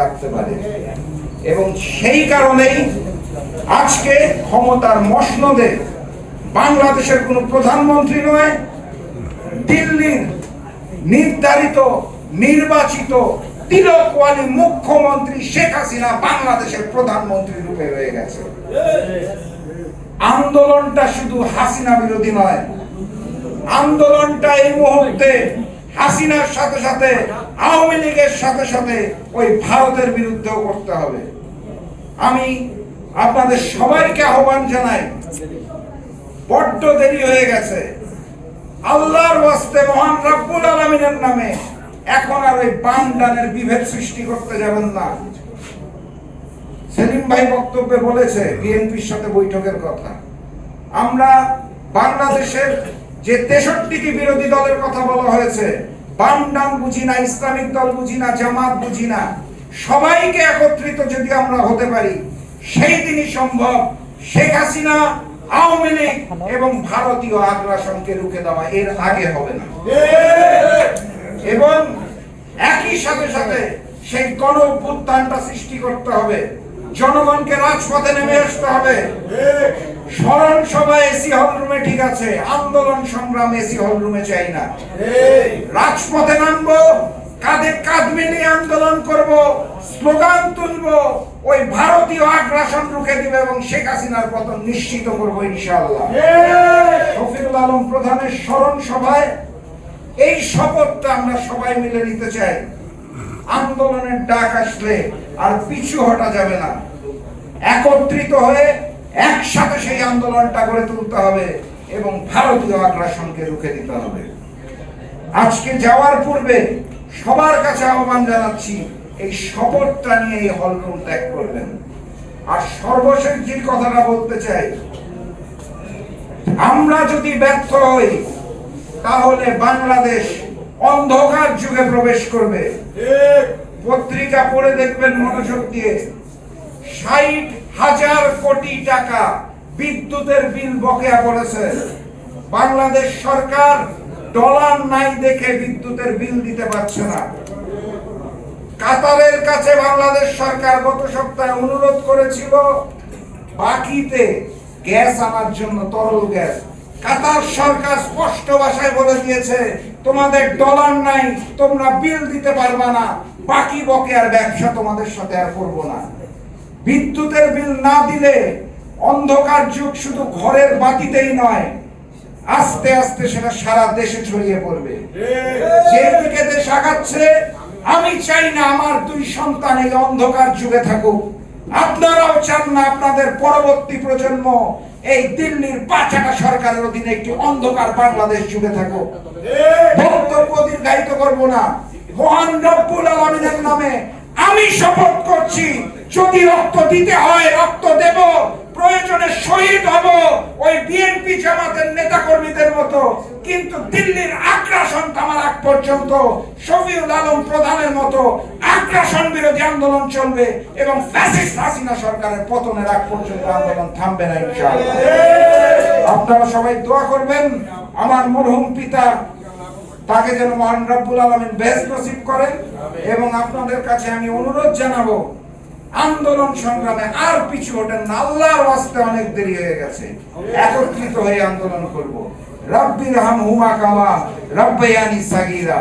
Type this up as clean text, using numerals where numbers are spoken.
রাখতে পারে। এবং সেই কারণেই আজকে ক্ষমতার মসনদে বাংলাদেশের কোনো প্রধানমন্ত্রী নয়, দিল্লির নির্ধারিত নির্বাচিত তিলকওয়ালী মুখ্যমন্ত্রী শেখ হাসিনা বাংলাদেশের প্রধানমন্ত্রী রূপে হয়ে গেছে। আন্দোলনটা শুধু হাসিনা বিরোধী নয়, আন্দোলনটা এই মুহূর্তে হাসিনার সাথে সাথে আওয়ামী লীগের সাথে সাথে ওই ভারতের বিরুদ্ধেও করতে হবে। আমি আপনাদের সবাইকে আহ্বান জানাই, বড্ড দেরি হয়ে গেছে। আল্লাহর ওয়াস্তে মহান রব্বুল আলামিনের নামে এখন আর ওই বাম ডানের বিভেদ সৃষ্টি করতে যাবেন না। সেলিম ভাই বক্তব্যে বলেছে বিএনপির সাথে বৈঠকের কথা। আমরা বাংলাদেশের যে 63টি বিরোধী দলের কথা বলা হয়েছে, বাম ডান বুঝি না, ইসলামিক দল বুঝি না, জামাত বুঝি না, সবাইকে একত্রিত যদি আমরা হতে পারি সেই দিনই সম্ভব শেখ হাসিনা, আওয়ামী লীগ এবং ভারতীয় আগ্রাসনকে রুখে দেওয়া। এর আগে হবে না। এবং একই সাথে সাথে সেই গণ অভ্যুত্থানটা সৃষ্টি করতে হবে, জনগণকে রাজপথে নেমে আসতে হবে। স্মরণ সভা এসি হল রুমে ঠিক আছে, আন্দোলন সংগ্রাম এসি হল রুমে চাই না। রাজপথে নামবো, কাঁধে কাঁধ মিলিয়ে আন্দোলন করব, স্লোগান তুলবো, ওই ভারতীয় আগ্রাসন রুখে দিবে এবং শেখ হাসিনার পতন নিশ্চিত করবো ইনশাআল্লাহ। শফিউল আলম প্রধানের স্মরণ সভায় এই শপথটা আমরা সবাই মিলে নিতে চাই। আন্দোলনের ডাক আসলে আর পিছু হটা যাবে না, একত্রিত হয়ে একসাথে সেই আন্দোলনটা গড়ে তুলতে হবে এবং ভারতীয় আগ্রাসনকে রুখে দিতে হবে। আজকে যাওয়ার পূর্বে সবার কাছে আহ্বান জানাচ্ছি, এই শপথটা নিয়ে এই হলরুম ত্যাগ করবেন। আর সর্বশেষ যে কথাটা বলতে চাই, আমরা যদি ব্যর্থ হই তাহলে বাংলাদেশ অন্ধকার যুগে প্রবেশ করবে। পত্রিকা পড়ে দেখবেন মনোযোগ দিয়ে, 60,000 কোটি টাকা বিদ্যুতের বিল বকেয়া পড়েছে। বাংলাদেশ সরকার ডলার নাই দেখে বিদ্যুতের বিল দিতে পারছে না। কাতারের কাছে বাংলাদেশ সরকার গত সপ্তাহে অনুরোধ করেছিল বাকিতে গ্যাস আনার জন্য, তরল গ্যাস। কাতার সরকার স্পষ্ট ভাষায় বলে দিয়েছে, তোমাদের ডলার নাই, তোমরা বিল দিতে পারবে না, বাকি বকেয়ার ব্যবসা তোমাদের সাথে আর করব না। বিদ্যুতের বিল না দিলে অন্ধকার যুগ শুধু ঘরের বাতিতেই নয়, আস্তে আস্তে সেটা সারা দেশে ছড়িয়ে পড়বে। যেদিকে দেশ আগাচ্ছে, আমি চাই না আমার 2 সন্তান এই অন্ধকার যুগে থাকুক। আপনারাও চান না আপনাদের পরবর্তী প্রজন্ম এই দিল্লির পাঁচাটা সরকারের অধীনে একটি অন্ধকার বাংলাদেশ যুগে থাকুক। বক্তব্য দীর্ঘায়িত করব না। মহান রব্বুল আলামিনের নামে আমি শপথ করছি, যদি রক্ত দিতে হয় রক্ত দেব, প্রয়োজনে শহীদ হব ওই বিএনপি জামাতের নেতা কর্মীদের মতো। কিন্তু দিল্লির আগ্রাসন থামার আগ পর্যন্ত শফিউল আলম প্রধানের মতো আগ্রাসন বিরোধী আন্দোলন চলবে এবং ফ্যাসিস্ট হাসিনা সরকারের পতনের আগ পর্যন্ত আন্দোলন থামবে না ইনশাআল্লাহ। আপনারা সবাই দোয়া করবেন আমার মরহুম পিতা, তাকে যেন মহান রব্বুল আলামিন বেহেশত নসিব করেন। এবং আপনাদের কাছে আমি অনুরোধ জানাবো, আন্দোলন সংগ্রামে আর পিছু ওঠেন না। আল্লাহর ওয়াস্তে অনেক দেরি হয়ে গেছে, একত্রিত হয়ে আন্দোলন করব। রব্বিরহামহুমা কামা রাব্বায়ানি সাগীরা।